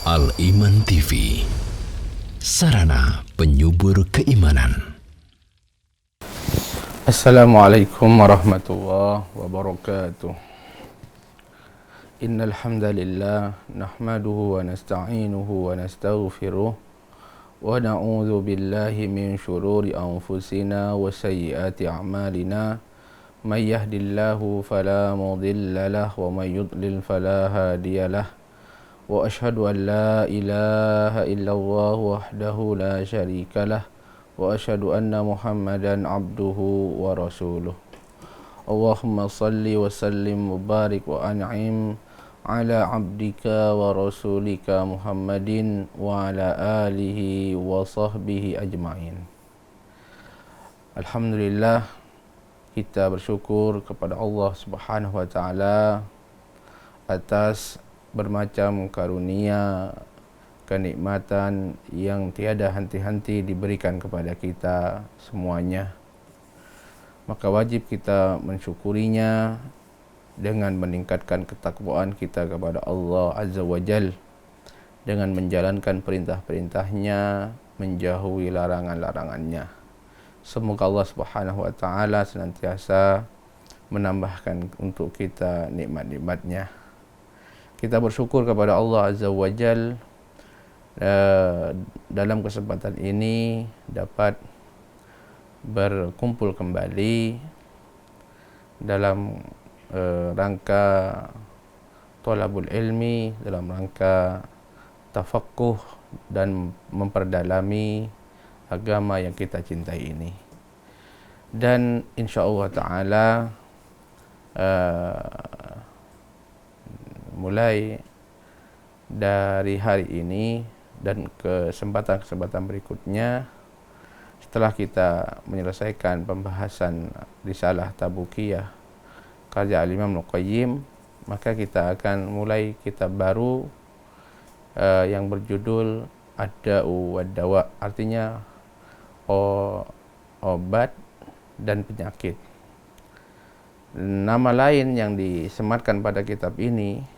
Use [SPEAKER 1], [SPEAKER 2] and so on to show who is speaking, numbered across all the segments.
[SPEAKER 1] Al-Iman TV, sarana penyubur keimanan.
[SPEAKER 2] Assalamualaikum warahmatullahi wabarakatuh. Innal hamdalillah nahmaduhu wa nasta'inuhu wa nastaghfiruh wa na'udzu billahi min shururi anfusina wa sayyiati a'malina. May yahdihillahu fala mudilla lahu wa may yudlil fala hadiyalah. Wa ashhadu an la ilaha illallah wahdahu la syarika lah wa ashhadu anna Muhammadan abduhu wa rasuluh. Allahumma salli wa sallim wa barik wa an'im ala abdika wa rasulika Muhammadin wa ala alihi wa sahbihi ajma'in. Alhamdulillah, kita bersyukur kepada Allah Subhanahu wa taala atas bermacam karunia, kenikmatan yang tiada henti-henti diberikan kepada kita semuanya. Maka wajib kita mensyukurinya dengan meningkatkan ketakwaan kita kepada Allah Azza wa Jal, dengan menjalankan perintah-perintahnya, menjauhi larangan-larangannya. Semoga Allah Subhanahu wa taala senantiasa menambahkan untuk kita nikmat-nikmatnya. Kita bersyukur kepada Allah Azza wa Jal dalam kesempatan ini dapat berkumpul kembali dalam rangka thalabul ilmi, dalam rangka tafaqquh dan memperdalami agama yang kita cintai ini. Dan insyaallah taala mulai dari hari ini dan kesempatan-kesempatan berikutnya, setelah kita menyelesaikan pembahasan risalah Tabukiyah karya Al-Imam Al-Qayyim, maka kita akan mulai kitab baru yang berjudul Ad-Da'u wad-Dawa, artinya obat dan penyakit. Nama lain yang disematkan pada kitab ini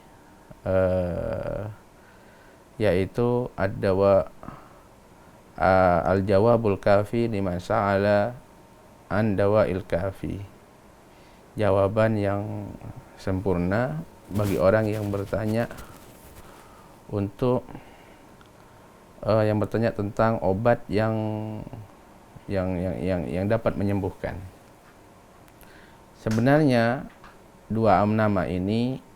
[SPEAKER 2] yaitu Ad-Dawa Al-Jawabul Kafi liman sa'ala an dawa'il kafi, jawaban yang sempurna bagi orang yang bertanya yang bertanya tentang obat yang dapat menyembuhkan. Sebenarnya dua nama ini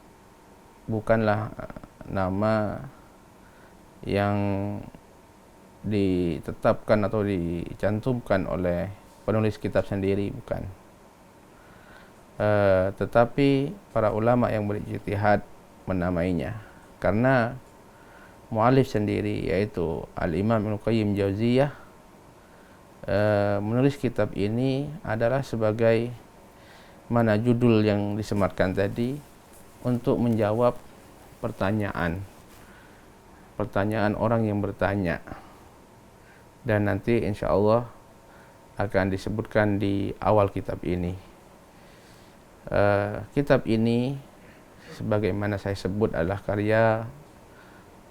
[SPEAKER 2] bukanlah nama yang ditetapkan atau dicantumkan oleh penulis kitab sendiri, bukan. Tetapi para ulama yang berijtihad menamainya, karena mu'alif sendiri yaitu Al-Imam Ibnu Qayyim Jauziyah menulis kitab ini adalah sebagai mana judul yang disematkan tadi, untuk menjawab pertanyaan orang yang bertanya, dan nanti insyaallah akan disebutkan di awal kitab ini. Kitab ini sebagaimana saya sebut adalah karya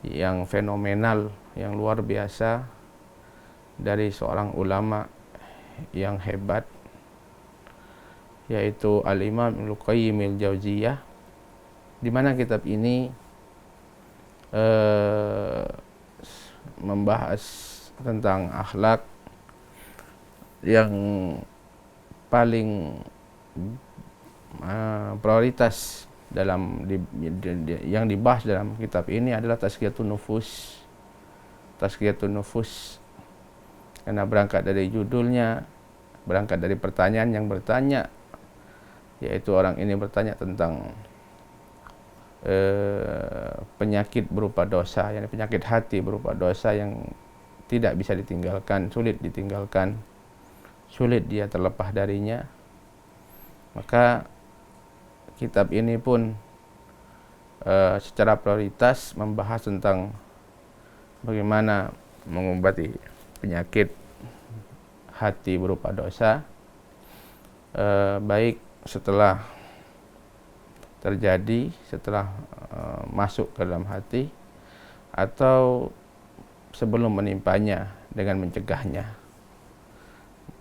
[SPEAKER 2] yang fenomenal, yang luar biasa dari seorang ulama yang hebat, yaitu Al-Imam Ibnu Qayyim Al-Jauziyah, di mana kitab ini membahas tentang akhlak yang paling prioritas yang dibahas dalam kitab ini adalah tazkiyatun nufus. Tazkiyatun nufus karena berangkat dari judulnya, berangkat dari pertanyaan yang bertanya, yaitu orang ini bertanya tentang penyakit berupa dosa, yakni penyakit hati berupa dosa yang tidak bisa ditinggalkan, sulit ditinggalkan, sulit dia terlepas darinya. Maka kitab ini pun secara prioritas membahas tentang bagaimana mengobati penyakit hati berupa dosa, baik setelah terjadi, setelah masuk ke dalam hati, atau sebelum menimpanya dengan mencegahnya.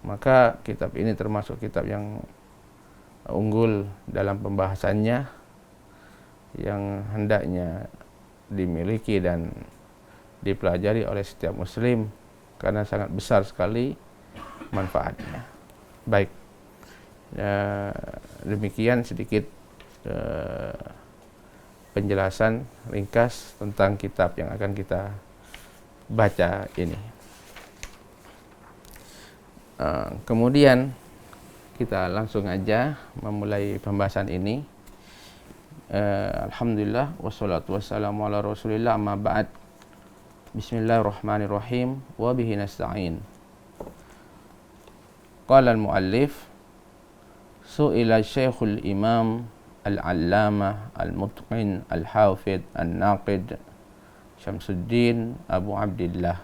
[SPEAKER 2] Maka kitab ini termasuk kitab yang unggul dalam pembahasannya, yang hendaknya dimiliki dan dipelajari oleh setiap muslim karena sangat besar sekali manfaatnya. Baik, demikian sedikit penjelasan ringkas tentang kitab yang akan kita baca ini. Kemudian kita langsung aja memulai pembahasan ini. Alhamdulillah wassalatu wassalamu ala Rasulillah, amma ba'd. Bismillahirrahmanirrahim wa bihi nasta'in. Qala al-muallif su'ila Syekhul Imam Al-Allamah Al-Mutqin Al-Hafidh An-Naqid Syamsuddin Abu Abdillah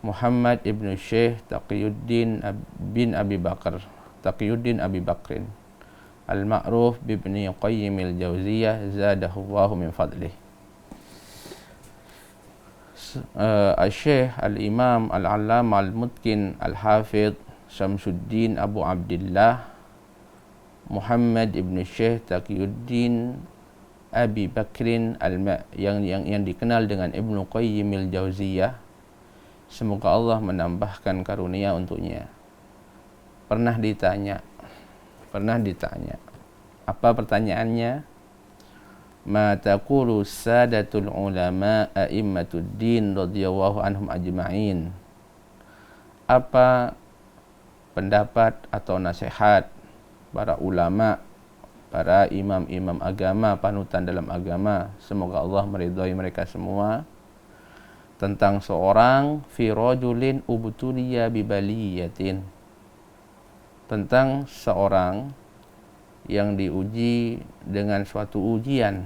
[SPEAKER 2] Muhammad ibn Syekh Taqiyuddin bin Abi Bakrin Al-Ma'ruf bibni Qayyim al-Jawziyah zadahullahu min fadlih. Al-Syekh Al-Imam Al-Allamah Al-Mutqin Al-Hafidh Syamsuddin Abu Abdillah Muhammad ibn Syekh Taqiyuddin Abi Bakrin yang dikenal dengan Ibnu Qayyim al-Jauziyah, semoga Allah menambahkan karunia untuknya. Pernah ditanya, apa pertanyaannya? Ma taqulu sadatul ulama a'immatud-din radhiyallahu anhum ajma'in. Apa pendapat atau nasihat para ulama, para imam-imam agama, panutan dalam agama, semoga Allah meridhai mereka semua, tentang seorang fi rajulin ubtuliya bibaliyatin, tentang seorang yang diuji dengan suatu ujian,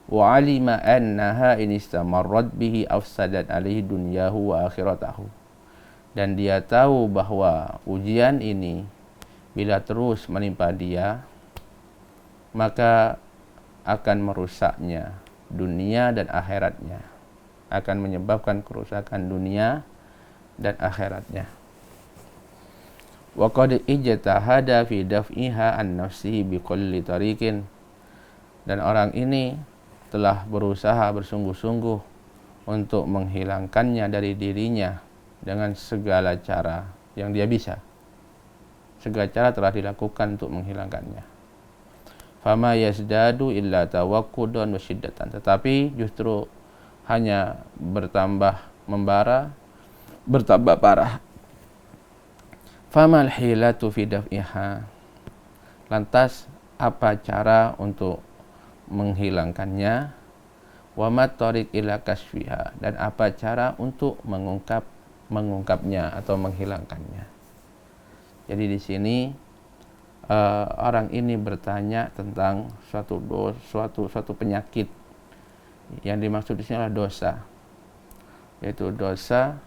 [SPEAKER 2] wa alima annaha in istamarrat bihi afsadat alaihi dunyahu wa akhiratahu, dan dia tahu bahwa ujian ini bila terus menimpa dia maka akan merusaknya dunia dan akhiratnya, akan menyebabkan kerusakan dunia dan akhiratnya. Wa qad ijtahada fi daf'iha an nafsihi bi kulli tariqin, dan orang ini telah berusaha bersungguh-sungguh untuk menghilangkannya dari dirinya dengan segala cara yang dia bisa. Segala cara telah dilakukan untuk menghilangkannya. Fama yazdadu illa tawakkudan wa syiddatan, tetapi justru hanya bertambah parah. Famal hilatu fi daf'iha, lantas apa cara untuk menghilangkannya? Wa mat tariq ila kasfiha, dan apa cara untuk mengungkapnya atau menghilangkannya. Jadi di sini orang ini bertanya tentang suatu penyakit. Yang dimaksud di sini adalah dosa, yaitu dosa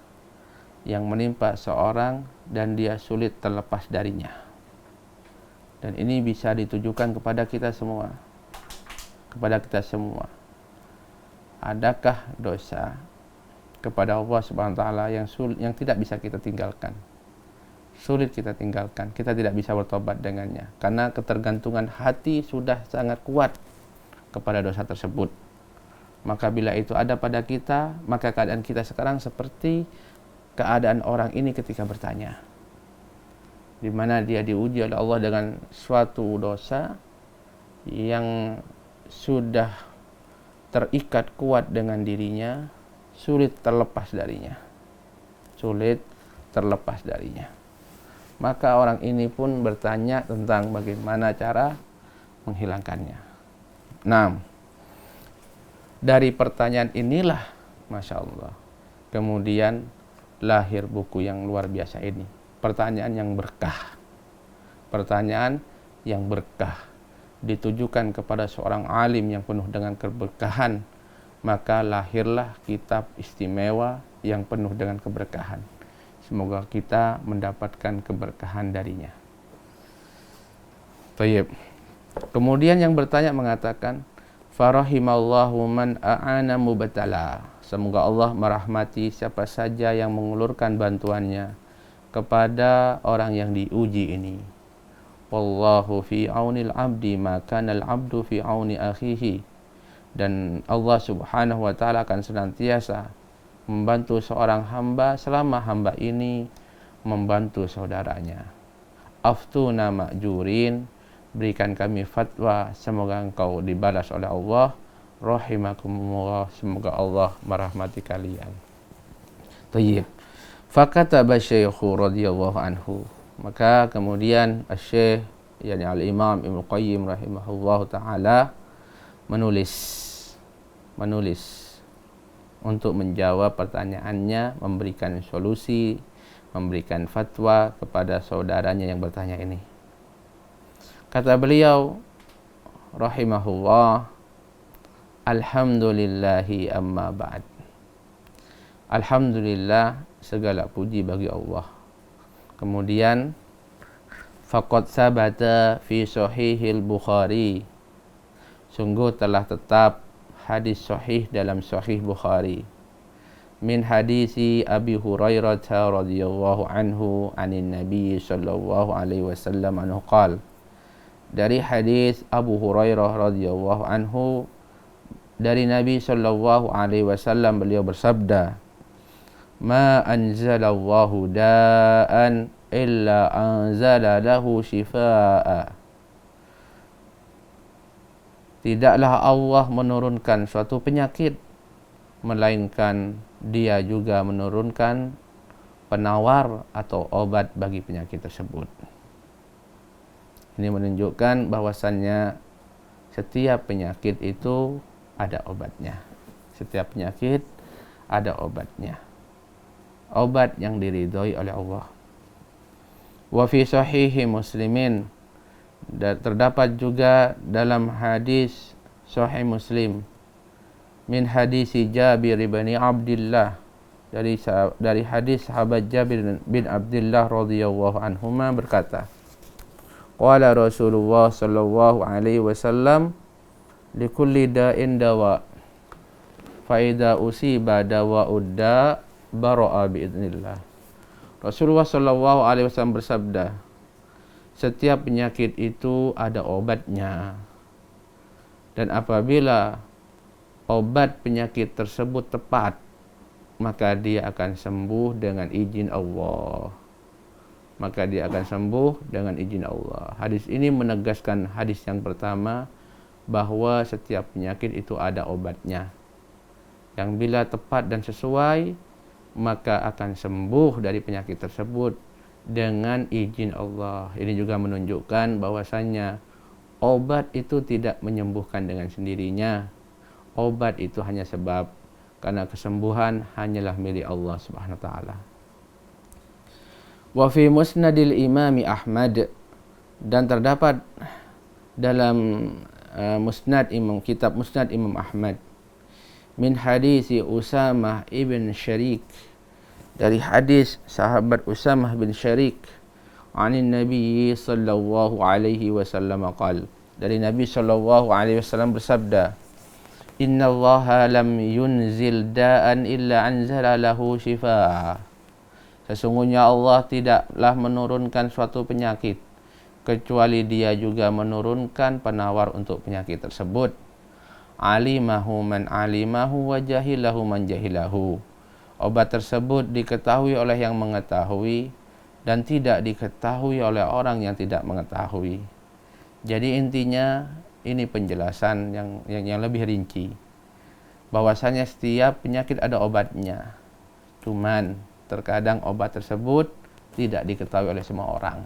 [SPEAKER 2] yang menimpa seorang dan dia sulit terlepas darinya. Dan ini bisa ditujukan kepada kita semua. Adakah dosa kepada Allah Subhanahu wa taala yang tidak bisa kita tinggalkan? Sulit kita tinggalkan, kita tidak bisa bertobat dengannya karena ketergantungan hati sudah sangat kuat kepada dosa tersebut. Maka bila itu ada pada kita, maka keadaan kita sekarang seperti keadaan orang ini ketika bertanya, di mana dia diuji oleh Allah dengan suatu dosa yang sudah terikat kuat dengan dirinya, sulit terlepas darinya. Maka orang ini pun bertanya tentang bagaimana cara menghilangkannya. Nah, dari pertanyaan inilah, Masya Allah, kemudian lahir buku yang luar biasa ini. Pertanyaan yang berkah ditujukan kepada seorang alim yang penuh dengan keberkahan, maka lahirlah kitab istimewa yang penuh dengan keberkahan. Semoga kita mendapatkan keberkahan darinya. Baik. Kemudian yang bertanya mengatakan, Farahimallahu man a'ana mubtala. Semoga Allah merahmati siapa saja yang mengulurkan bantuannya kepada orang yang diuji ini. Wallahu fi aunil abdi ma kana al abdu fi auni akhihi. Dan Allah Subhanahu wa taala akan senantiasa membantu seorang hamba selama hamba ini membantu saudaranya. Aftuna ma'jurin, berikan kami fatwa, semoga engkau dibalas oleh Allah. Rahimakumullah, semoga Allah merahmati kalian. Tayyib. Fakataba Syaikhu radhiyallahu anhu. Maka kemudian Asy-Syaikh yakni Al-Imam Ibnu Qayyim rahimahullahu taala menulis untuk menjawab pertanyaannya, memberikan solusi, memberikan fatwa kepada saudaranya yang bertanya ini. Kata beliau rahimahullah, alhamdulillahi amma ba'd. Alhamdulillah, segala puji bagi Allah. Kemudian faqad sabata fi sahihil Bukhari, sungguh telah tetap hadis sahih dalam sahih Bukhari, min hadisi Abi Hurairah radhiyallahu anhu anin Nabi sallallahu alaihi wasallam anhu qala, dari hadis Abu Hurairah radhiyallahu anhu dari Nabi sallallahu alaihi wasallam, beliau bersabda, ma anzalallahu da'an illa anzala lahu shifaa. Tidaklah Allah menurunkan suatu penyakit melainkan Dia juga menurunkan penawar atau obat bagi penyakit tersebut. Ini menunjukkan bahwasannya setiap penyakit itu ada obatnya. Setiap penyakit ada obatnya. Obat yang diridhoi oleh Allah. Wa fi sahihi Muslimin, dan terdapat juga dalam hadis Sahih Muslim, min hadisi Jabir bin Abdullah, dari hadis sahabat Jabir bin Abdullah radhiyallahu anhuma berkata, qala Rasulullah sallallahu alaihi wasallam, likulli da'in dawa, fa idza usiba dawa'ud da' bara'a biidznillah. Rasulullah sallallahu alaihi wasallam bersabda, setiap penyakit itu ada obatnya, dan apabila obat penyakit tersebut tepat, maka dia akan sembuh dengan izin Allah. Maka dia akan sembuh dengan izin Allah. Hadis ini menegaskan hadis yang pertama, bahwa setiap penyakit itu ada obatnya, yang bila tepat dan sesuai, maka akan sembuh dari penyakit tersebut dengan izin Allah. Ini juga menunjukkan bahwasannya obat itu tidak menyembuhkan dengan sendirinya. Obat itu hanya sebab, karena kesembuhan hanyalah milik Allah Subhanahu wa taala. Wa fi musnadil Imam Ahmad, dan terdapat dalam kitab Musnad Imam Ahmad, min hadisi Usamah ibn Syarik, dari hadis sahabat Usamah bin Syarik, anin Nabi sallallahu alaihi wasallam qala, dari Nabi sallallahu alaihi wasallam bersabda, innallaha lam yunzil da'an illa anzala lahu shifaa. Sesungguhnya Allah tidaklah menurunkan suatu penyakit kecuali Dia juga menurunkan penawar untuk penyakit tersebut. Alimahu man alimahu wa jahilahu man jahilahu. Obat tersebut diketahui oleh yang mengetahui dan tidak diketahui oleh orang yang tidak mengetahui. Jadi intinya ini penjelasan yang lebih rinci, bahwasanya setiap penyakit ada obatnya. Cuman terkadang obat tersebut tidak diketahui oleh semua orang.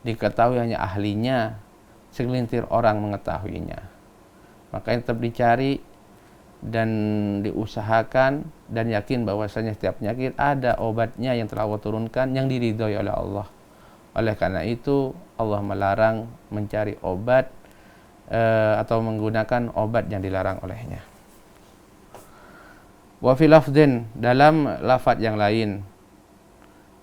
[SPEAKER 2] Diketahui hanya ahlinya, segelintir orang mengetahuinya. Makanya tetap dicari dan diusahakan, dan yakin bahwasanya setiap penyakit ada obatnya yang telah Allah turunkan, yang diridhoi oleh Allah. Oleh karena itu Allah melarang mencari obat atau menggunakan obat yang dilarang olehnya. Wa fi lafdhin, dalam lafaz yang lain,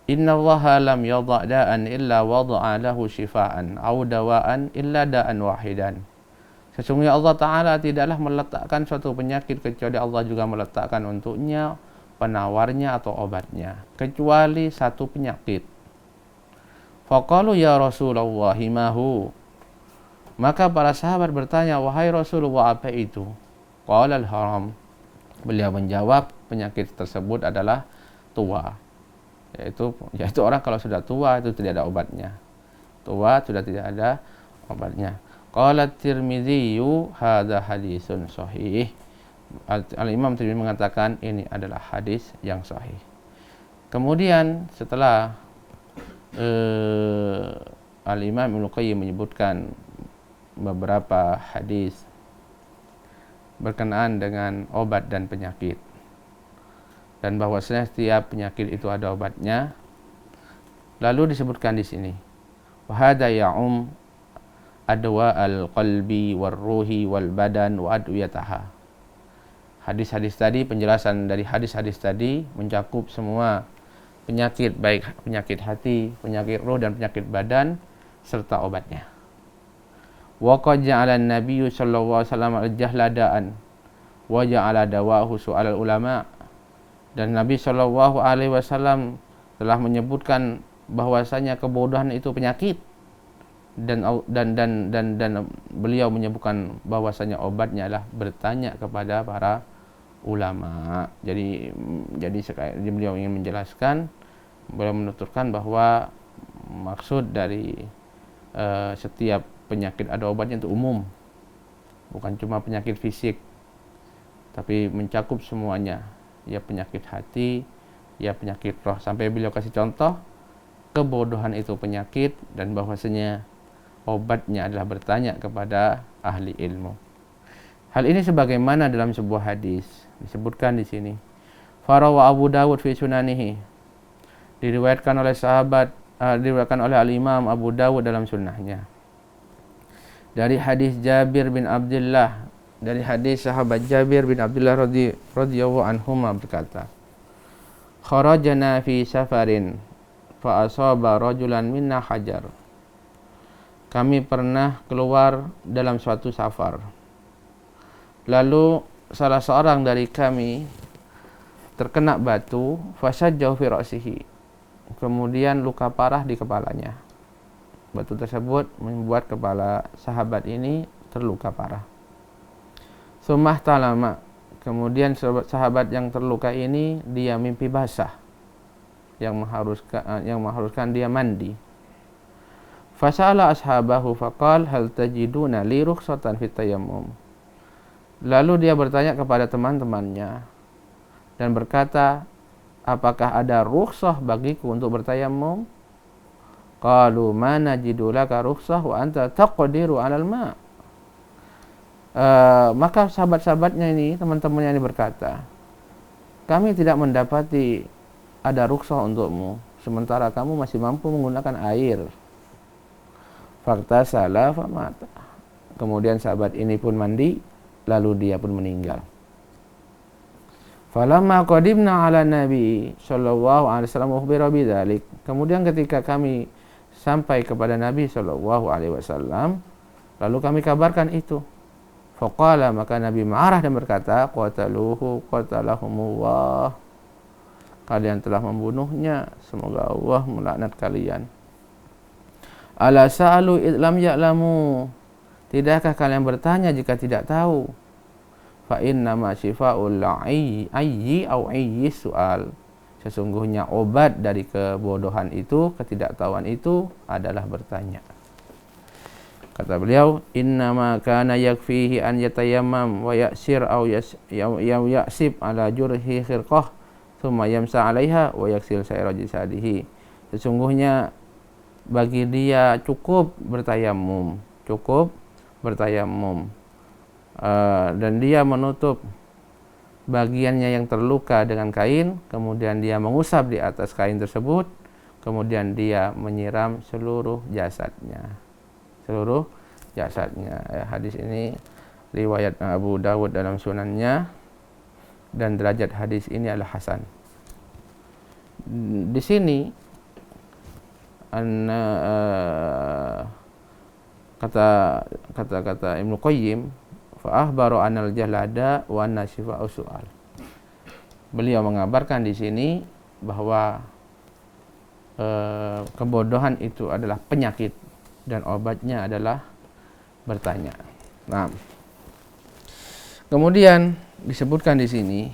[SPEAKER 2] innallaha lam yadha' da'an illa wada'a lahu shifaan aw dawa'an illa da'an wahidan. Sesungguhnya Allah Ta'ala tidaklah meletakkan suatu penyakit kecuali Allah juga meletakkan untuknya penawarnya atau obatnya, kecuali satu penyakit. Faqalu ya Rasulullah mahu. Maka para sahabat bertanya, wahai Rasulullah, apa itu? Qala al-haram. Beliau menjawab, penyakit tersebut adalah tua. Yaitu orang kalau sudah tua itu tidak ada obatnya. Tua sudah tidak ada obatnya. Qala Tirmidzi hadza hadisun sahih. Al-Imam Tirmidzi mengatakan ini adalah hadis yang sahih. Kemudian setelah Al-Imam Ibnu Qayyim menyebutkan beberapa hadis berkenaan dengan obat dan penyakit, dan bahwasanya setiap penyakit itu ada obatnya, lalu disebutkan di sini wa hadza ya'um adwa al-qalbi war-ruhi wal-badan wa adwiyataha. Hadis-hadis tadi, penjelasan dari hadis-hadis tadi mencakup semua penyakit, baik penyakit hati, penyakit roh dan penyakit badan serta obatnya. Wa qad ja'ala an-nabiy sallallahu alaihi wasallam al-jahladaan wa ja'ala dawahu su'al ulama. Dan Nabi sallallahu alaihi wasallam telah menyebutkan bahwasanya kebodohan itu penyakit, dan beliau menyebutkan bahwasanya obatnya adalah bertanya kepada para ulama. Jadi beliau ingin menjelaskan, beliau menuturkan bahwa maksud dari setiap penyakit ada obatnya itu umum, bukan cuma penyakit fisik, tapi mencakup semuanya, ya penyakit hati, ya penyakit roh. Sampai beliau kasih contoh, kebodohan itu penyakit dan bahwasanya obatnya adalah bertanya kepada ahli ilmu. Hal ini sebagaimana dalam sebuah hadis disebutkan di sini. Farawa Abu Dawud fi sunanihi. Diriwayatkan oleh Al-Imam Abu Dawud dalam sunnahnya. Dari hadis Jabir bin Abdullah, dari hadis sahabat Jabir bin Abdullah radhiyallahu anhuma berkata, kharajna fi safarin fa asaba rajulan minna hajar. Kami pernah keluar dalam suatu safar, lalu salah seorang dari kami terkena batu, fasajjahu fi ra'sihi, kemudian luka parah di kepalanya. Batu tersebut membuat kepala sahabat ini terluka parah. Sumah talama, kemudian sahabat yang terluka ini dia mimpi basah yang mengharuskan dia mandi. Fasala ashabahu faqal hal tajiduna li rukhsatan fit tayammum. Lalu dia bertanya kepada teman-temannya dan berkata, apakah ada rukhsah bagiku untuk bertayammum? Qalu ma najidu laka rukhsah wa anta taqdiru 'alal ma'. Maka sahabat-sahabatnya ini, teman-temannya ini berkata, kami tidak mendapati ada rukhsah untukmu sementara kamu masih mampu menggunakan air. Fakta salah famata. Kemudian sahabat ini pun mandi, lalu dia pun meninggal. Falamma qadimna ala Nabi sallallahu alaihi wasallam ukhbira bidzalik. Kemudian ketika kami sampai kepada Nabi sallallahu alaihi wasallam, lalu kami kabarkan itu. Faqala, maka Nabi marah dan berkata, qataluhu qatalahumullah. Kalian telah membunuhnya, semoga Allah melaknat kalian. Ala sa'alu lam ya'lamu. Tidakkah kalian bertanya jika tidak tahu? Fa inna ma syifa'ul ayyi au ayyi su'al. Sesungguhnya obat dari kebodohan itu, ketidaktahuan itu adalah bertanya. Kata beliau, inna ma kana yakfihi an yatayammam wa ya'sir au ya'sib ala jurhi khirqah thumma yamsa 'alaiha wa yaksil sa'ira jasadihi. Sesungguhnya bagi dia cukup bertayamum, dan dia menutup bagiannya yang terluka dengan kain, kemudian dia mengusap di atas kain tersebut, kemudian dia menyiram seluruh jasadnya. Hadis ini riwayat Abu Dawud dalam sunannya, dan derajat hadis ini adalah hasan. Di sini kata Ibnu Qayyim, fa akhbaru anal jahlada wa anna shifa'u su'al. Beliau mengabarkan di sini bahwa kebodohan itu adalah penyakit dan obatnya adalah bertanya. Nah, kemudian disebutkan di sini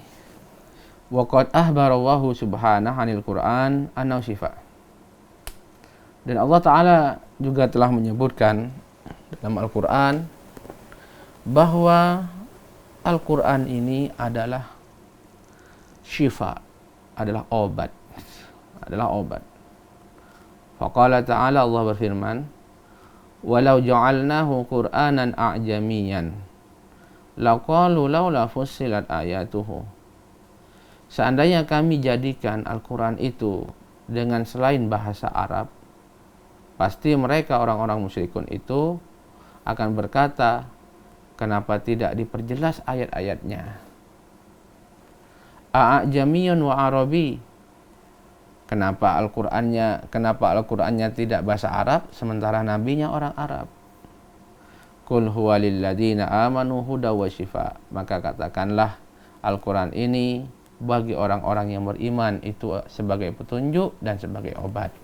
[SPEAKER 2] waqad ahbarallahu subhanahu 'anil Qur'an annahu shifa. Dan Allah Ta'ala juga telah menyebutkan dalam Al-Qur'an bahwa Al-Qur'an ini adalah syifa, adalah obat. Faqala ta'ala, Allah berfirman, walau ja'alnahu Qur'anan a'jamiyan laqalu laula fussilat ayatuhu. Seandainya kami jadikan Al-Quran itu dengan selain bahasa Arab, pasti mereka orang-orang musyrikun itu akan berkata, kenapa tidak diperjelas ayat-ayatnya? A'jamiyun wa Arabi. Kenapa Al-Qur'annya tidak bahasa Arab sementara nabinya orang Arab? Qul huwa lil ladzina amanu huda wa shifa. Maka katakanlah Al-Qur'an ini bagi orang-orang yang beriman itu sebagai petunjuk dan sebagai obat.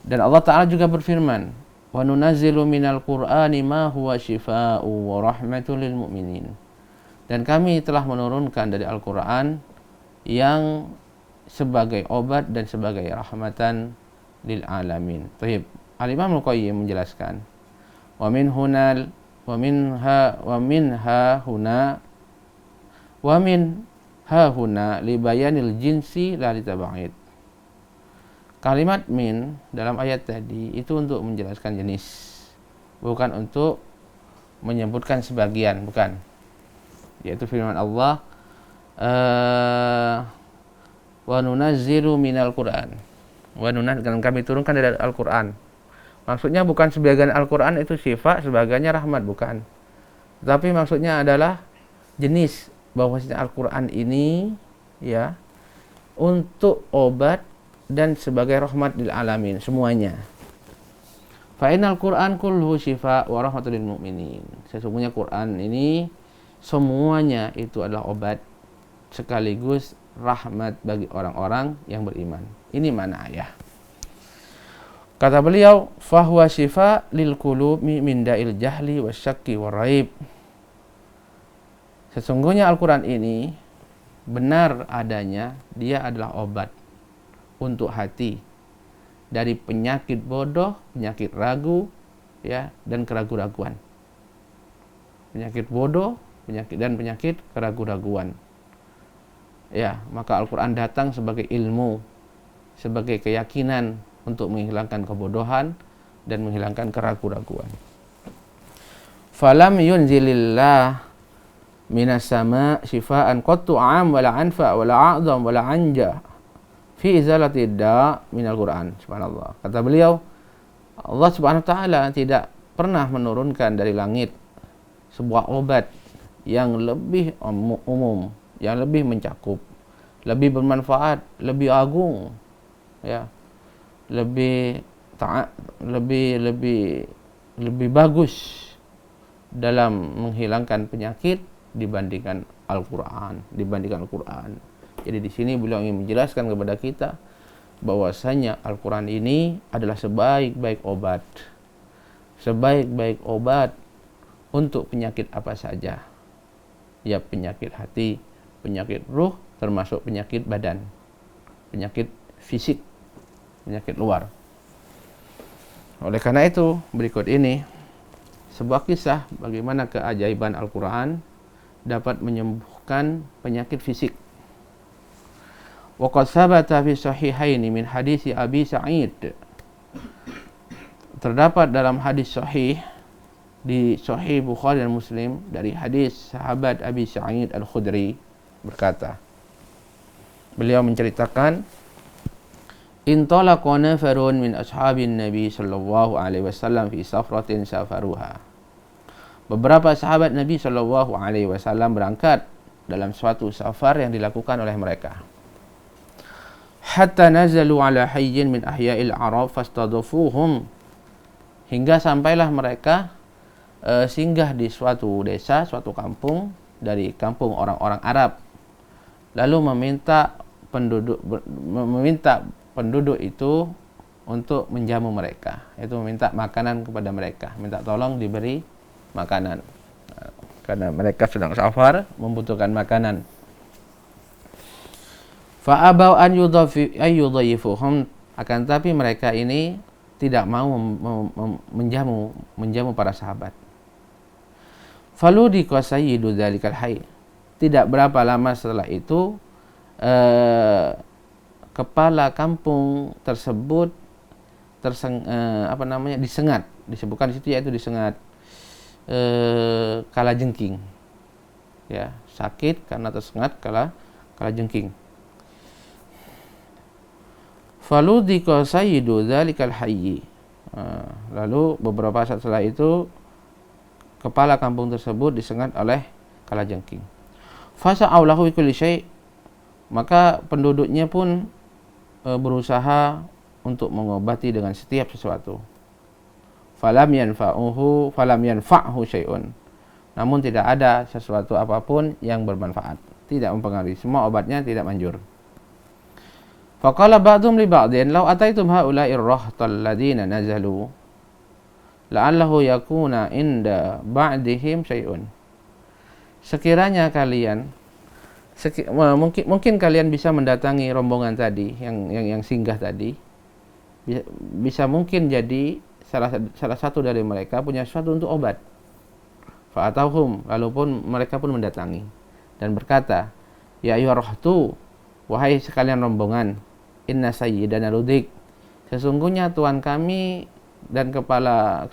[SPEAKER 2] Dan Allah Ta'ala juga berfirman, wa nunazzilu minal Qur'ani ma huwa shifaa'u wa rahmatul lil mu'minin. Dan kami telah menurunkan dari Al-Quran yang sebagai obat dan sebagai rahmatan lil alamin. Baik, Al-Imam Al-Qayyim menjelaskan, wa min ha huna li bayanil jinsi la litab'id. Kalimat min dalam ayat tadi itu untuk menjelaskan jenis, bukan untuk menyebutkan sebagian, bukan. Yaitu firman Allah, wa nunazzilu minal Qur'an. Dan kami turunkan dari Al-Qur'an. Maksudnya bukan sebagian Al-Qur'an itu syifa, sebagiannya rahmat, bukan. Tapi maksudnya adalah jenis, bahwasanya Al-Qur'an ini ya untuk obat dan sebagai rahmat lil alamin, semuanya. Fa innal Qur'an kulluhu syifa wa rahmatul lil mu'minin. Sesungguhnya Qur'an ini semuanya itu adalah obat sekaligus rahmat bagi orang-orang yang beriman. Ini mana ayat. Kata beliau, fahuwa syifa lil qulubi min da'il jahli wasyakki waraib. Sesungguhnya Al-Quran ini benar adanya, dia adalah obat untuk hati dari penyakit bodoh, penyakit ragu, ya, dan keraguan-raguan. Penyakit bodoh, penyakit keraguan-raguan. Ya, maka Al-Quran datang sebagai ilmu, sebagai keyakinan untuk menghilangkan kebodohan dan menghilangkan keraguan-raguan. Falam yunzilillah minas sama syifaan qattu am wala anfa wala a'zam wala anja fi izalati da minal Quran. Subhanallah. Kata beliau, Allah Subhanahu wa taala tidak pernah menurunkan dari langit sebuah obat yang lebih umum, yang lebih mencakup, lebih bermanfaat, lebih agung, ya, lebih bagus dalam menghilangkan penyakit dibandingkan Al-Quran. Jadi di sini beliau ingin menjelaskan kepada kita bahwasanya Al-Quran ini adalah sebaik-baik obat untuk penyakit apa saja. Ya, penyakit hati, penyakit ruh, termasuk penyakit badan, penyakit fisik, penyakit luar. Oleh karena itu, berikut ini sebuah kisah bagaimana keajaiban Al-Quran dapat menyembuhkan penyakit fisik. Wa qad sabata fi sahihaini min hadis Abi Sa'id. Terdapat dalam hadis sahih di Sahih Bukhari dan Muslim dari hadis sahabat Abi Sa'id Al-Khudri berkata, beliau menceritakan, intalaqa nafarun min ashabin Nabi sallallahu alaihi wasallam fi safratin safaruha. Beberapa sahabat Nabi sallallahu alaihi wasallam berangkat dalam suatu safar yang dilakukan oleh mereka. Hatta nazalu ala hayyin min ahya'il Arab fastadafuhum. hingga sampailah mereka singgah di suatu desa, suatu kampung dari kampung orang-orang Arab, lalu meminta penduduk itu untuk menjamu mereka, yaitu meminta makanan kepada mereka, minta tolong diberi makanan karena mereka sedang safar membutuhkan makanan. Fa'abau an yudhayifuhum, akan tapi mereka ini tidak mau menjamu para sahabat. Faludiqa sayyidu dzalikal hayy, tidak berapa lama setelah itu kepala kampung tersebut disengat, disebutkan di situ yaitu disengat kalajengking, ya, sakit karena tersengat kalajengking. Faludiqa sayyidu dzalikal hayy, lalu beberapa saat setelah itu kepala kampung tersebut disengat oleh kalajengking. Fasa'au lahu bikulli syai', maka penduduknya pun berusaha untuk mengobati dengan setiap sesuatu. Falam yanfa'hu syai'un, namun tidak ada sesuatu apapun yang bermanfaat, tidak mempengaruhi, semua obatnya tidak manjur. Faqala ba'dhum li ba'din law ataitum haula'ir rahtal ladzina nazalu la'allahu yakuna inda ba'dihim syai'un. Sekiranya kalian mungkin kalian bisa mendatangi rombongan tadi yang singgah tadi, bisa mungkin jadi salah satu dari mereka punya sesuatu untuk obat. Fa'atauhum, lalu pun mereka pun mendatangi dan berkata, ya ayyuhar rahtu, wahai sekalian rombongan, inna sayyidana ludik, sesungguhnya tuan kami dan kepala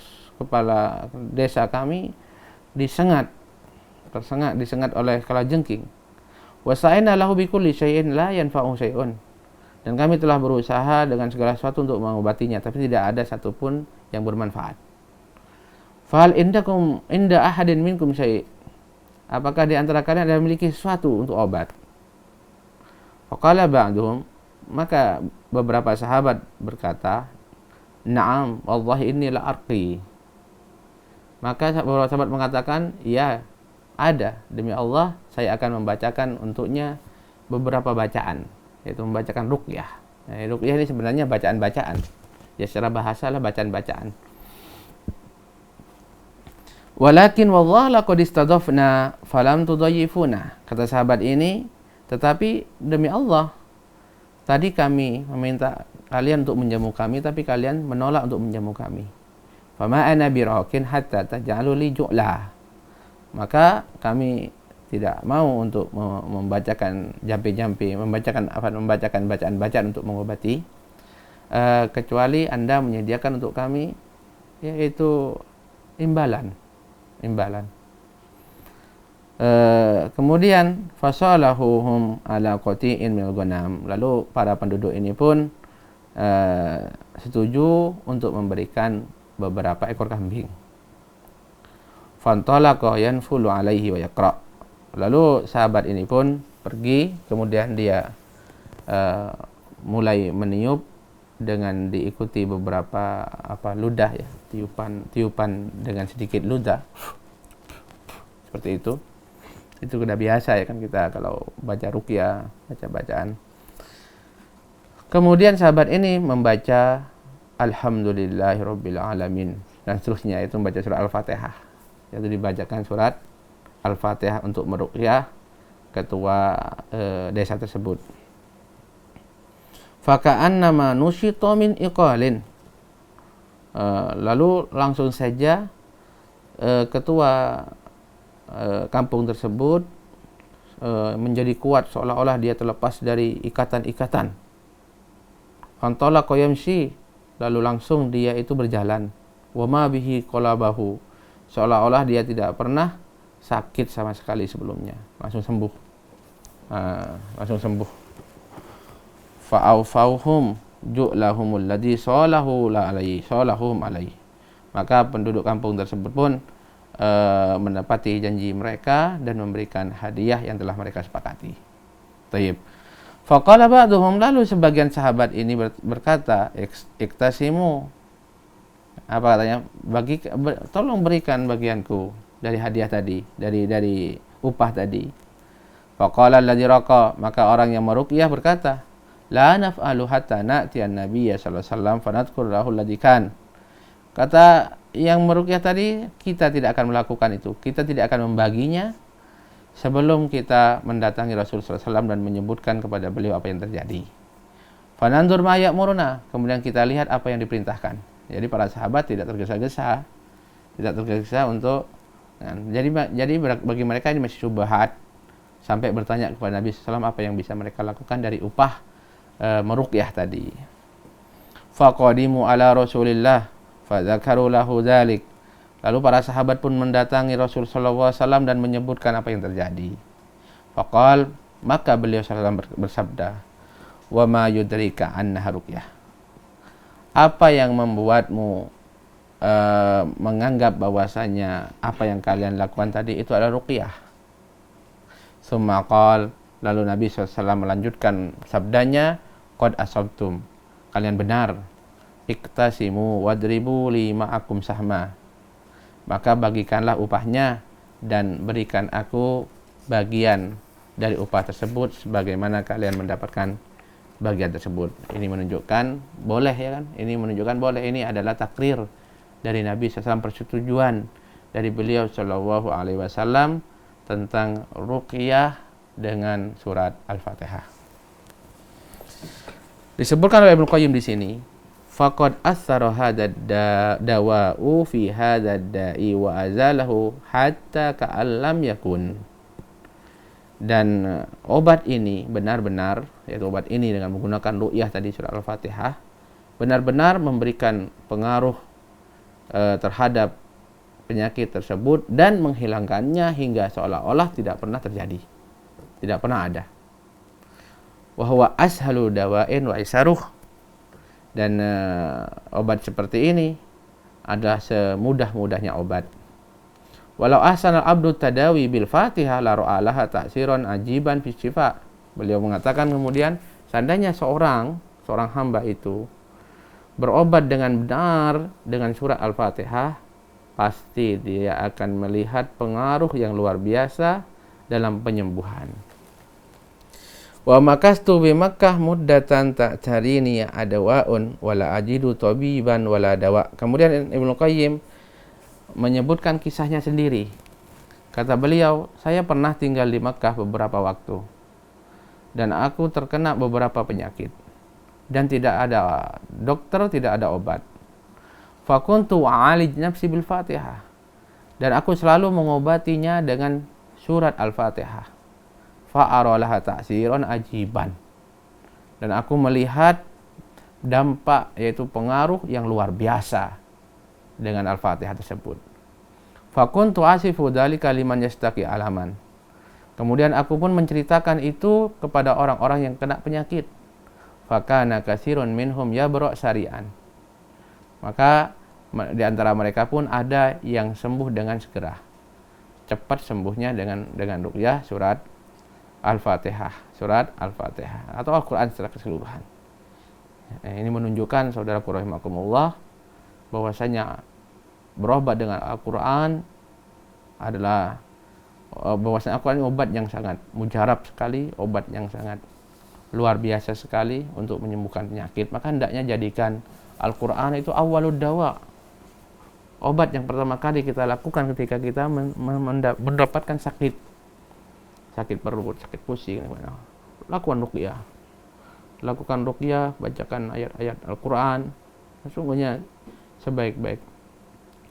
[SPEAKER 2] desa kami disengat oleh kalajengking. Wasa'ina lahu bikulli syai'in la yanfa'u syai'un, dan kami telah berusaha dengan segala sesuatu untuk mengobatinya, tapi tidak ada satupun yang bermanfaat. Fahal inda ahadin minkum syai', apakah di antara kalian ada yang memiliki sesuatu untuk obat? Faqala ba'duhum, maka beberapa sahabat berkata, na'am wallahi inni la arqi. Maka beberapa sahabat mengatakan, ya, ada, demi Allah saya akan membacakan untuknya beberapa bacaan, yaitu membacakan ruqyah. Ruqyah ini sebenarnya bacaan-bacaan, ya, secara bahasa lah bacaan-bacaan. Walakin wallah laqad istadafna falam tudayyifuna, kata sahabat ini, tetapi demi Allah tadi kami meminta kalian untuk menjamu kami, tapi kalian menolak untuk menjamu kami. Fama ana biraqin hatta taj'alu li ju'la, maka kami tidak mau untuk membacakan jampi-jampi, membacakan bacaan-bacaan untuk mengobati, kecuali Anda menyediakan untuk kami yaitu imbalan. Kemudian fasalahuhum ala qati'in minal ghanam, lalu para penduduk ini pun setuju untuk memberikan beberapa ekor kambing. Fantalaqa yanfulu alaihi wa yaqra, lalu sahabat ini pun pergi, kemudian dia mulai meniup dengan diikuti beberapa ludah, ya, tiupan dengan sedikit ludah seperti itu. Itu sudah biasa, ya kan, kita kalau baca ruqyah, baca bacaan. Kemudian sahabat ini membaca alhamdulillahirabbil alamin dan seterusnya, itu membaca surah Al-Fatihah, yaitu dibacakan surat Al-Fatihah untuk meruqyah ketua desa tersebut. Faka'annama nusyita min iqalin, lalu langsung saja ketua kampung tersebut menjadi kuat, seolah-olah dia terlepas dari ikatan-ikatan. Fantalaqa yamshi, lalu langsung dia itu berjalan. Wa ma bihi qalabahu, seolah-olah dia tidak pernah sakit sama sekali sebelumnya, langsung sembuh. Fa'aufauhum ju'lahumul ladzi salahum alaihi, maka penduduk kampung tersebut pun menepati janji mereka dan memberikan hadiah yang telah mereka sepakati. Tayyib. Faqala ba'duhum, lalu sebagian sahabat ini berkata, iktasimu, Apa katanya? Tolong berikan bagianku dari hadiah tadi, dari upah tadi. Faqala alladzi raqa, maka orang yang meruqyah berkata, la naf'alu hatta na'tiyan nabiyya sallallahu alaihi wasallam fanadhkur lahu alladzi kan. Kata yang meruqyah tadi, kita tidak akan melakukan itu. Kita tidak akan membaginya sebelum kita mendatangi Rasulullah SAW dan menyebutkan kepada beliau apa yang terjadi. Fanandur ma ya'muruna, kemudian kita lihat apa yang diperintahkan. Jadi para sahabat tidak tergesa-gesa, untuk jadi bagi mereka ini masih syubhat sampai bertanya kepada Nabi SAW apa yang bisa mereka lakukan dari upah meruqyah tadi. Faqadimu ala Rasulillah fadzakaru lahu dzalik. Lalu para sahabat pun mendatangi Rasul sallallahu alaihi wasallam dan menyebutkan apa yang terjadi. Faqal, maka beliau sallallahu bersabda, "Wa ma yudrika annaha ruqyah." Apa yang membuatmu menganggap bahwasanya apa yang kalian lakukan tadi itu adalah ruqyah? Summa qal, lalu Nabi SAW melanjutkan sabdanya, "Qad asabtum." Kalian benar. Iktasimu wadribu li ma'akum sahma. Maka bagikanlah upahnya dan berikan aku bagian dari upah tersebut sebagaimana kalian mendapatkan bagian tersebut. Ini menunjukkan boleh, ya kan? Ini menunjukkan boleh. Ini adalah takrir dari Nabi SAW, persetujuan dari beliau Shallallahu Alaihi Wasallam tentang ruqyah dengan surat Al-Fatihah. Disebutkan oleh Ibnu Qayyim di sini, faqad athara hadzal dawa'u fi hadzal da'i wa azalahu hatta ka'allam yakun. Dan obat ini benar-benar, yaitu obat ini dengan menggunakan ruqyah tadi surah Al-Fatihah, benar-benar memberikan pengaruh terhadap penyakit tersebut dan menghilangkannya hingga seolah-olah tidak pernah terjadi, tidak pernah ada. Wa huwa ashalu dawa'in wa isaruh. Dan obat seperti ini adalah semudah-mudahnya obat. Walau ahsanal abdu tadawi bil Fatihah la ra'alaha ta'siran ajiban fi syifa. Beliau mengatakan kemudian, seandainya seorang hamba itu berobat dengan benar dengan surah Al-Fatihah, pasti dia akan melihat pengaruh yang luar biasa dalam penyembuhan. Wa makastu bi Makkah muddatan ta'tarini adawaun wala ajidu tabiban wala dawa. Kemudian Ibnu Qayyim menyebutkan kisahnya sendiri. Kata beliau, saya pernah tinggal di Makkah beberapa waktu dan aku terkena beberapa penyakit dan tidak ada dokter, tidak ada obat. Fakuntu a'alij nafsi bil Fatihah, dan aku selalu mengobatinya dengan surat Al-Fatihah. Fa'aralaha ta'siran ajiban, dan aku melihat dampak, yaitu pengaruh yang luar biasa dengan Al-Fatihah tersebut. Fakuntu asifu dzalika liman yastaqi alaman. Kemudian aku pun menceritakan itu kepada orang-orang yang kena penyakit. Fakana katsirun minhum yabra' sari'an. Maka di antara mereka pun ada yang sembuh dengan segera. Cepat sembuhnya dengan ruqyah surat Al-Fatihah, atau Al-Quran secara keseluruhan. Ini menunjukkan, saudaraku rahimakumullah, bahwasanya berobat dengan Al-Quran adalah bahwasanya Al-Quran obat yang sangat mujarab sekali, obat yang sangat luar biasa sekali untuk menyembuhkan penyakit. Maka hendaknya jadikan Al-Quran itu awalud dawa, obat yang pertama kali kita lakukan ketika kita mendapatkan sakit perut, sakit pusing. Lakukan ruqyah, bacakan ayat-ayat Al-Quran. Sesungguhnya sebaik-baik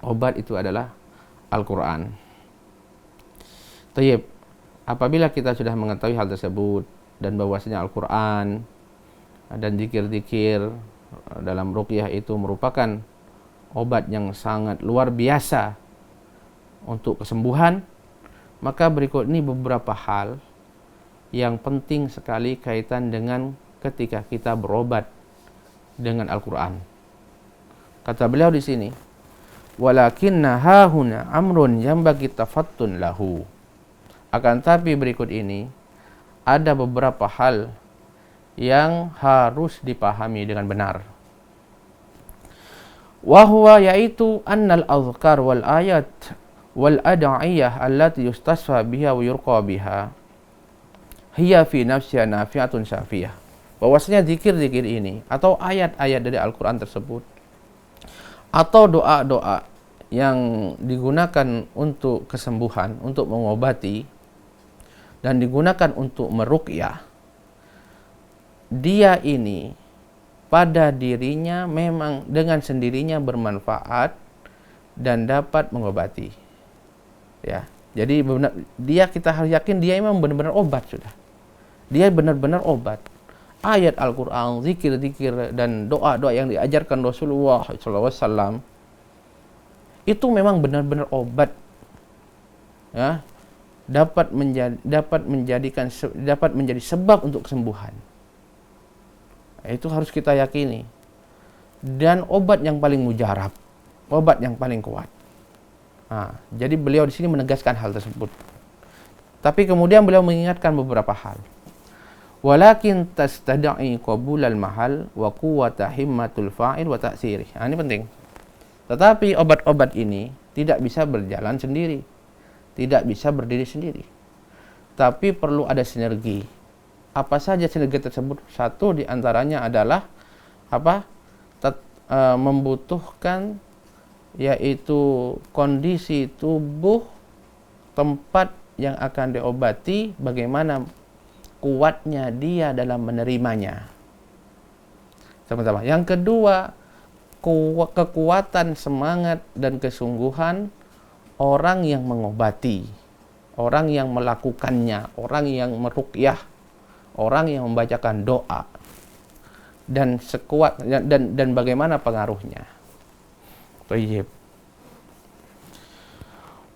[SPEAKER 2] obat itu adalah Al-Quran. Tayyib, apabila kita sudah mengetahui hal tersebut dan bahwasanya Al-Quran dan zikir-zikir dalam ruqyah itu merupakan obat yang sangat luar biasa untuk kesembuhan, maka berikut ini beberapa hal yang penting sekali kaitan dengan ketika kita berobat dengan Al-Quran. Kata beliau di sini, walakinna hahuna amrun yambagi tafattun lahu. Akan tapi berikut ini ada beberapa hal yang harus dipahami dengan benar. Wa huwa yaitu annal azkar wal ayat wal ad'iyah allati yustasfa biha wa yurqa biha hiya fi nafsiha nafi'atun syafiyah. Bahwasanya zikir-zikir ini atau ayat-ayat dari Al-Qur'an tersebut atau doa-doa yang digunakan untuk kesembuhan, untuk mengobati dan digunakan untuk meruqyah, dia ini pada dirinya memang dengan sendirinya bermanfaat dan dapat mengobati. Ya. Jadi dia kita harus yakin dia memang benar-benar obat sudah. Dia benar-benar obat. Ayat Al-Qur'an, zikir-zikir dan doa-doa yang diajarkan Rasulullah SAW itu memang benar-benar obat. Ya. Dapat menjadi sebab untuk kesembuhan. Itu harus kita yakini. Dan obat yang paling mujarab, obat yang paling kuat. Jadi beliau di sini menegaskan hal tersebut. Tapi kemudian beliau mengingatkan beberapa hal. Walakin tastad'i qabulal mahal wa quwwata himmatul fa'il wa ta'sirih. Ini penting. Tetapi obat-obat ini tidak bisa berjalan sendiri. Tidak bisa berdiri sendiri. Tapi perlu ada sinergi. Apa saja sinergi tersebut? Satu di antaranya adalah membutuhkan yaitu kondisi tubuh tempat yang akan diobati, bagaimana kuatnya dia dalam menerimanya. Sama-sama. Yang kedua, kekuatan semangat dan kesungguhan orang yang mengobati, orang yang melakukannya, orang yang meruqyah, orang yang membacakan doa, dan sekuat dan bagaimana pengaruhnya. Tayyib.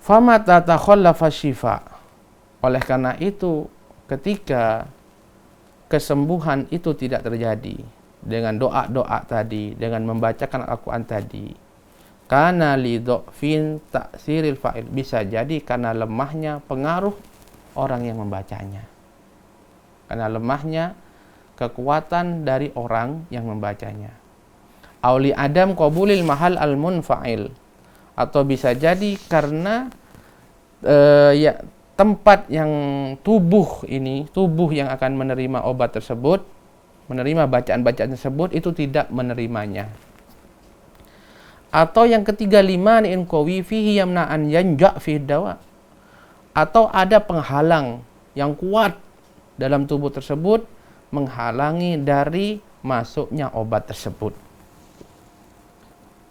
[SPEAKER 2] Fama tatakhallafa syifa. Oleh karena itu, ketika kesembuhan itu tidak terjadi dengan doa-doa tadi, dengan membacakan Al-Quran tadi, karena lidhofin ta'siril fa'il, bisa jadi karena lemahnya pengaruh orang yang membacanya, karena lemahnya kekuatan dari orang yang membacanya. Auli adam qabulil mahal al-munfa'il, atau bisa jadi karena tempat yang tubuh yang akan menerima obat tersebut, menerima bacaan-bacaan tersebut, itu tidak menerimanya. Atau yang ketiga, liman in qawi fihi yamna'an yanja fi dawa, atau ada penghalang yang kuat dalam tubuh tersebut menghalangi dari masuknya obat tersebut.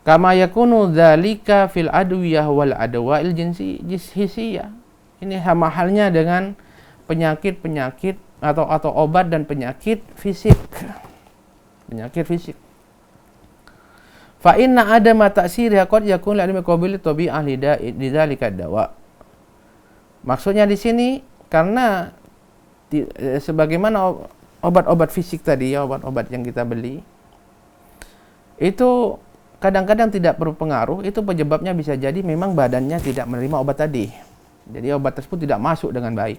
[SPEAKER 2] Kama yakunu dzalika fil adwiyah wal adwa'il jinsiyah. Ini sama halnya dengan penyakit-penyakit atau obat dan penyakit fisik. Penyakit fisik. Fa inna adama ta'siriha qad yakun li qabil tabi'ah lidzalika dawa. Maksudnya di sini karena sebagaimana obat-obat fisik tadi, ya, obat-obat yang kita beli itu kadang-kadang tidak berpengaruh, itu penyebabnya bisa jadi memang badannya tidak menerima obat tadi. Jadi obat tersebut tidak masuk dengan baik.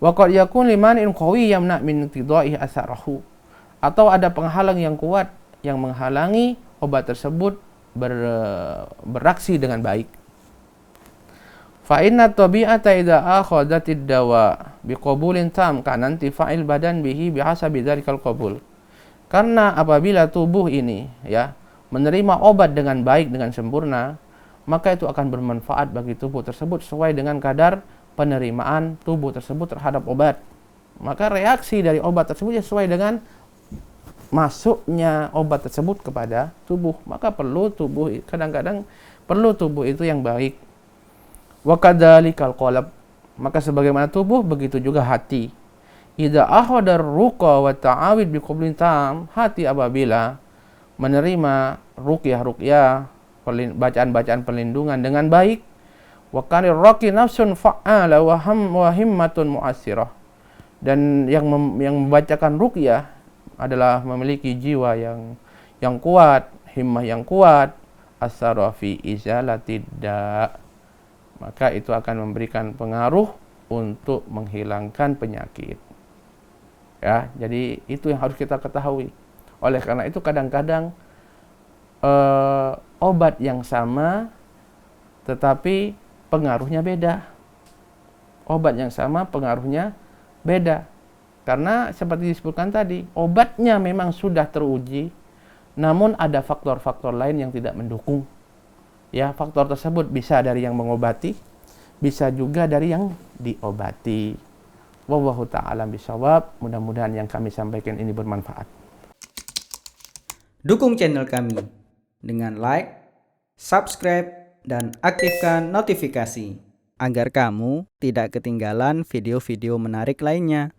[SPEAKER 2] Wa qad yakun liman in qawi yamna min tidaihi asarahu. Atau ada penghalang yang kuat yang menghalangi obat tersebut beraksi dengan baik. Fa inna tabi'ata idza akhadhatid dawa biqabulin tam kana intifa'il badan bihi bihasabi dzalikal qabul. Karena apabila tubuh ini menerima obat dengan baik, dengan sempurna, maka itu akan bermanfaat bagi tubuh tersebut sesuai dengan kadar penerimaan tubuh tersebut terhadap obat. Maka reaksi dari obat tersebut sesuai dengan masuknya obat tersebut kepada tubuh. Maka kadang-kadang perlu tubuh itu yang baik. Wa kadzalikal qalb. Maka sebagaimana tubuh, begitu juga hati. Idza ahadar ruqa wa ta'awid biqablin tam, hati apabila menerima ruqyah, bacaan-bacaan perlindungan dengan baik, wa kanir raqi nafsun fa'ala wa himmatun mu'assirah, dan yang membacakan ruqyah adalah memiliki jiwa yang kuat, himmah yang kuat, asara fi izalatid da', maka itu akan memberikan pengaruh untuk menghilangkan penyakit. Ya, jadi itu yang harus kita ketahui. Oleh karena itu kadang-kadang obat yang sama tetapi pengaruhnya beda. Obat yang sama pengaruhnya beda. Karena seperti disebutkan tadi, obatnya memang sudah teruji, namun ada faktor-faktor lain yang tidak mendukung. Ya, faktor tersebut bisa dari yang mengobati, bisa juga dari yang diobati. Wallahu ta'ala bishawab. Mudah-mudahan yang kami sampaikan ini bermanfaat.
[SPEAKER 3] Dukung channel kami dengan like, subscribe, dan aktifkan notifikasi agar kamu tidak ketinggalan video-video menarik lainnya.